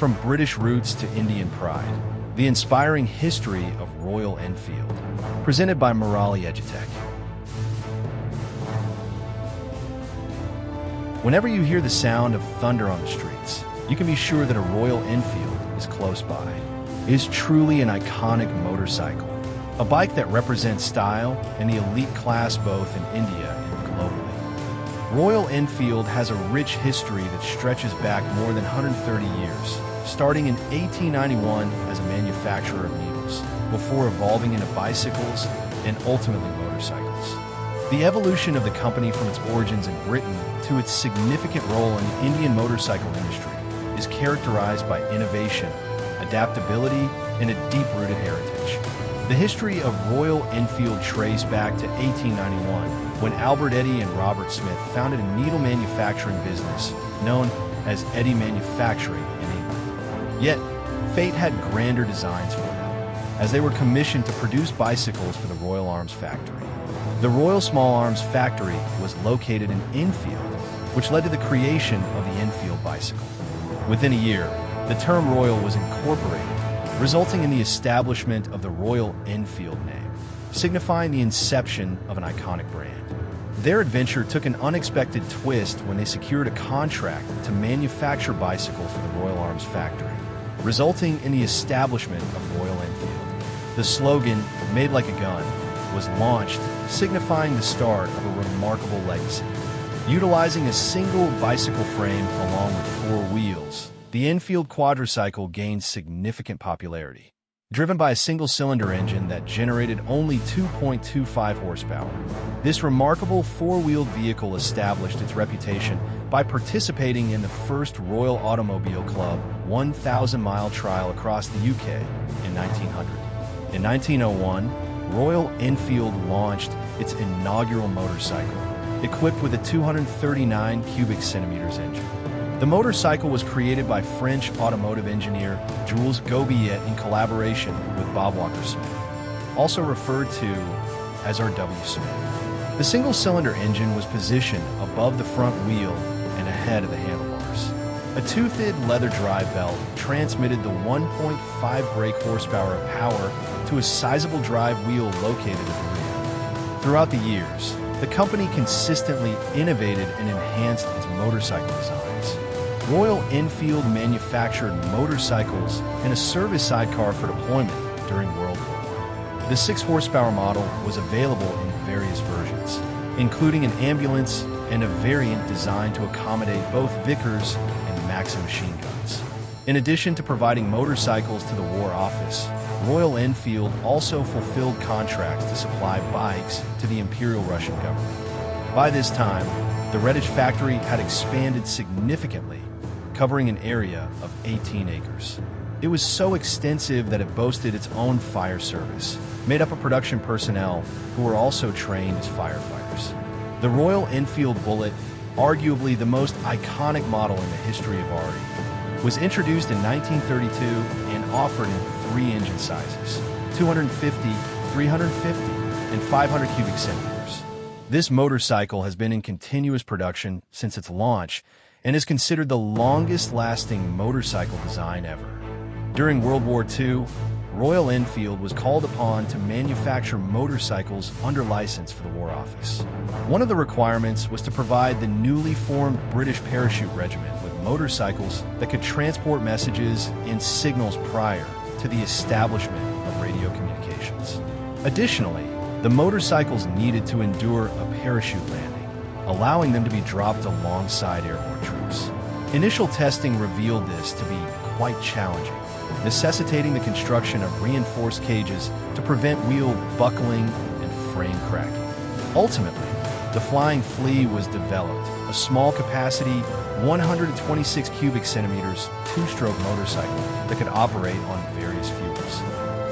From British roots to Indian pride, the inspiring history of Royal Enfield, presented by Murali Edutech. Whenever you hear the sound of thunder on the streets, you can be sure that a Royal Enfield is close by. It is truly an iconic motorcycle, a bike that represents style and the elite class both in India and globally. Royal Enfield has a rich history that stretches back more than 130 years, starting in 1891 as a manufacturer of needles, before evolving into bicycles and ultimately motorcycles. The evolution of the company from its origins in Britain to its significant role in the Indian motorcycle industry is characterized by innovation, adaptability, and a deep-rooted heritage. The history of Royal Enfield traced back to 1891, when Albert Eddy and Robert Smith founded a needle manufacturing business known as Eddy Manufacturing in England. Yet, fate had grander designs for them, as they were commissioned to produce bicycles for the Royal Arms factory. The Royal Small Arms factory was located in Enfield, which led to the creation of the Enfield bicycle. Within a year, the term Royal was incorporated, resulting in the establishment of the Royal Enfield name, signifying the inception of an iconic brand. Their adventure took an unexpected twist when they secured a contract to manufacture bicycles for the Royal Arms factory, resulting in the establishment of Royal Enfield. The slogan, "Made like a gun," was launched, signifying the start of a remarkable legacy. Utilizing a single bicycle frame along with 4 wheels, the Enfield quadricycle gained significant popularity. Driven by a single-cylinder engine that generated only 2.25 horsepower, this remarkable 4-wheeled vehicle established its reputation by participating in the first Royal Automobile Club 1,000-mile trial across the UK in 1900. In 1901, Royal Enfield launched its inaugural motorcycle, equipped with a 239 cubic centimeters engine. The motorcycle was created by French automotive engineer Jules Gobiet in collaboration with Bob Walker Smith, also referred to as R.W. Smith. The single-cylinder engine was positioned above the front wheel and ahead of the handlebars. A toothed leather drive belt transmitted the 1.5 brake horsepower of power to a sizable drive wheel located at the rear. Throughout the years, the company consistently innovated and enhanced its motorcycle designs. Royal Enfield manufactured motorcycles and a service sidecar for deployment during World War I. The 6-horsepower model was available in various versions, including an ambulance and a variant designed to accommodate both Vickers and Maxim machine guns. In addition to providing motorcycles to the War Office, Royal Enfield also fulfilled contracts to supply bikes to the Imperial Russian government. By this time, the Redditch factory had expanded significantly, covering an area of 18 acres. It was so extensive that it boasted its own fire service, made up of production personnel who were also trained as firefighters. The Royal Enfield Bullet, arguably the most iconic model in the history of RE, was introduced in 1932 and offered in 3 engine sizes: 250, 350, and 500 cubic centimeters. This motorcycle has been in continuous production since its launch and is considered the longest-lasting motorcycle design ever. During World War II, Royal Enfield was called upon to manufacture motorcycles under license for the War Office. One of the requirements was to provide the newly formed British Parachute Regiment with motorcycles that could transport messages and signals prior to the establishment of radio communications. Additionally, the motorcycles needed to endure a parachute landing, allowing them to be dropped alongside airborne troops. Initial testing revealed this to be quite challenging, necessitating the construction of reinforced cages to prevent wheel buckling and frame cracking. Ultimately, the Flying Flea was developed, a small-capacity, 126 cubic centimeters, 2-stroke motorcycle that could operate on various fuels.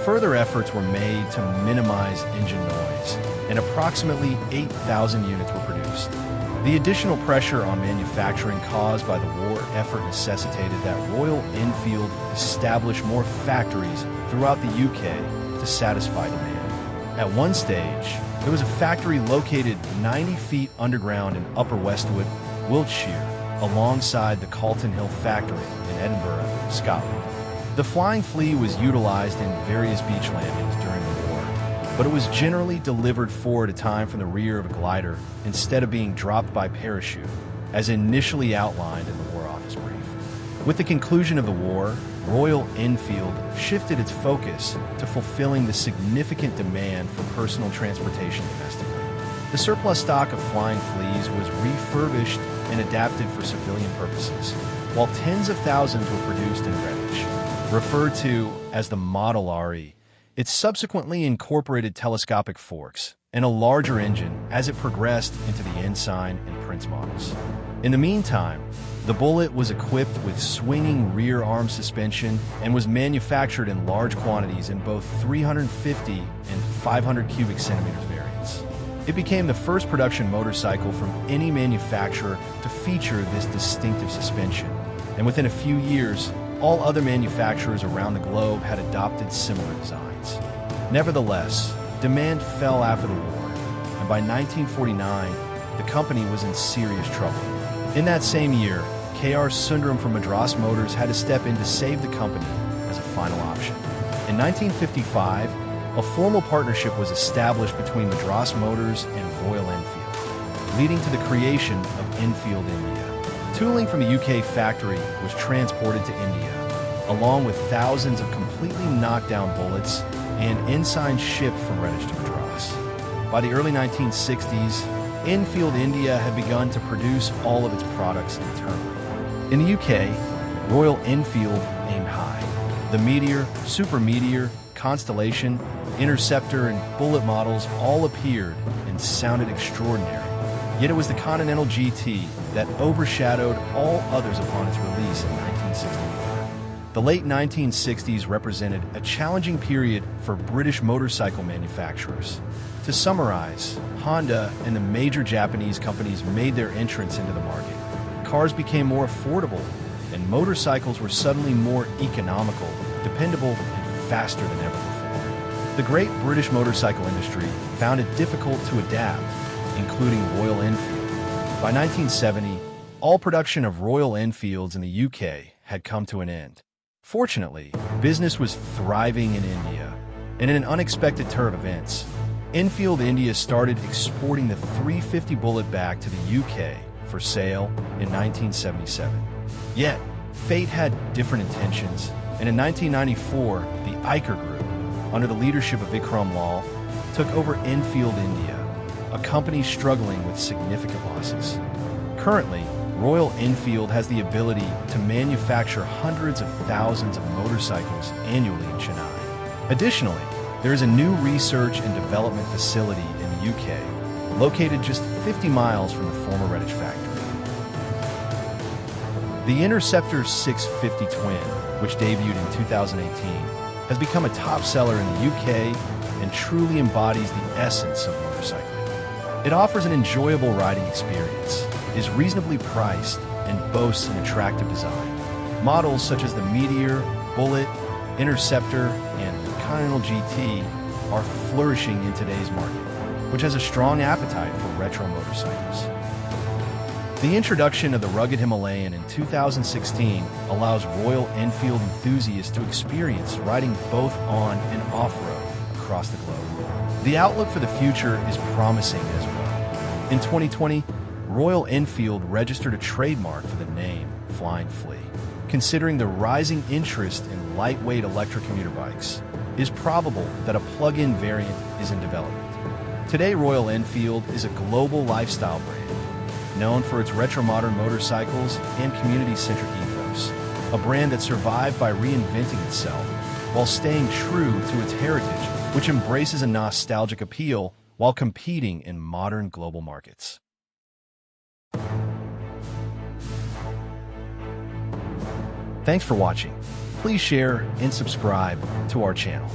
Further efforts were made to minimize engine noise, and approximately 8,000 units were produced. The additional pressure on manufacturing caused by the war effort necessitated that Royal Enfield establish more factories throughout the UK to satisfy demand. At one stage, there was a factory located 90 feet underground in Upper Westwood, Wiltshire, alongside the Calton Hill factory in Edinburgh, Scotland. The Flying Flea was utilized in various beach landings during the war, but it was generally delivered forward at a time from the rear of a glider instead of being dropped by parachute, as initially outlined in the War Office brief. With the conclusion of the war, Royal Enfield shifted its focus to fulfilling the significant demand for personal transportation domestically. The surplus stock of Flying Fleas was refurbished and adapted for civilian purposes, while tens of thousands were produced in Greenwich. Referred to as the Model RE, it subsequently incorporated telescopic forks and a larger engine as it progressed into the Ensign and Prince models. In the meantime, the Bullet was equipped with swinging rear arm suspension and was manufactured in large quantities in both 350 and 500 cubic centimeters variants. It became the first production motorcycle from any manufacturer to feature this distinctive suspension, and within a few years, all other manufacturers around the globe had adopted similar designs. Nevertheless, demand fell after the war, and by 1949, the company was in serious trouble. In that same year, K.R. Sundaram from Madras Motors had to step in to save the company as a final option. In 1955, a formal partnership was established between Madras Motors and Royal Enfield, leading to the creation of Enfield India. Tooling from the UK factory was transported to India, along with thousands of completely knocked-down Bullets and Ensigns shipped from Greenwich to Madras. By the early 1960s, Enfield India had begun to produce all of its products internally. In the UK, Royal Enfield aimed high. The Meteor, Super Meteor, Constellation, Interceptor, and Bullet models all appeared and sounded extraordinary. Yet it was the Continental GT that overshadowed all others upon its release in 1964. The late 1960s represented a challenging period for British motorcycle manufacturers. To summarize, Honda and the major Japanese companies made their entrance into the market. Cars became more affordable, and motorcycles were suddenly more economical, dependable, and faster than ever before. The great British motorcycle industry found it difficult to adapt, including Royal Enfield. By 1970, all production of Royal Enfields in the UK had come to an end. Fortunately, business was thriving in India, and in an unexpected turn of events, Enfield India started exporting the 350 Bullet back to the UK for sale in 1977. Yet, fate had different intentions, and in 1994, the Eicher Group, under the leadership of Vikram Lal, took over Enfield India, a company struggling with significant losses. Currently, Royal Enfield has the ability to manufacture hundreds of thousands of motorcycles annually in Chennai. Additionally, there is a new research and development facility in the UK, located just 50 miles from the former Redditch factory. The Interceptor 650 Twin, which debuted in 2018, has become a top seller in the UK and truly embodies the essence of motorcycling. It offers an enjoyable riding experience, is reasonably priced, and boasts an attractive design. Models such as the Meteor, Bullet, Interceptor, and Continental GT are flourishing in today's market, which has a strong appetite for retro motorcycles. The introduction of the rugged Himalayan in 2016 allows Royal Enfield enthusiasts to experience riding both on and off-road across the globe. The outlook for the future is promising as well. In 2020, Royal Enfield registered a trademark for the name Flying Flea. Considering the rising interest in lightweight electric commuter bikes, it is probable that a plug-in variant is in development. Today, Royal Enfield is a global lifestyle brand, known for its retro-modern motorcycles and community-centric ethos, a brand that survived by reinventing itself while staying true to its heritage, which embraces a nostalgic appeal while competing in modern global markets. Thanks for watching. Please share and subscribe to our channel.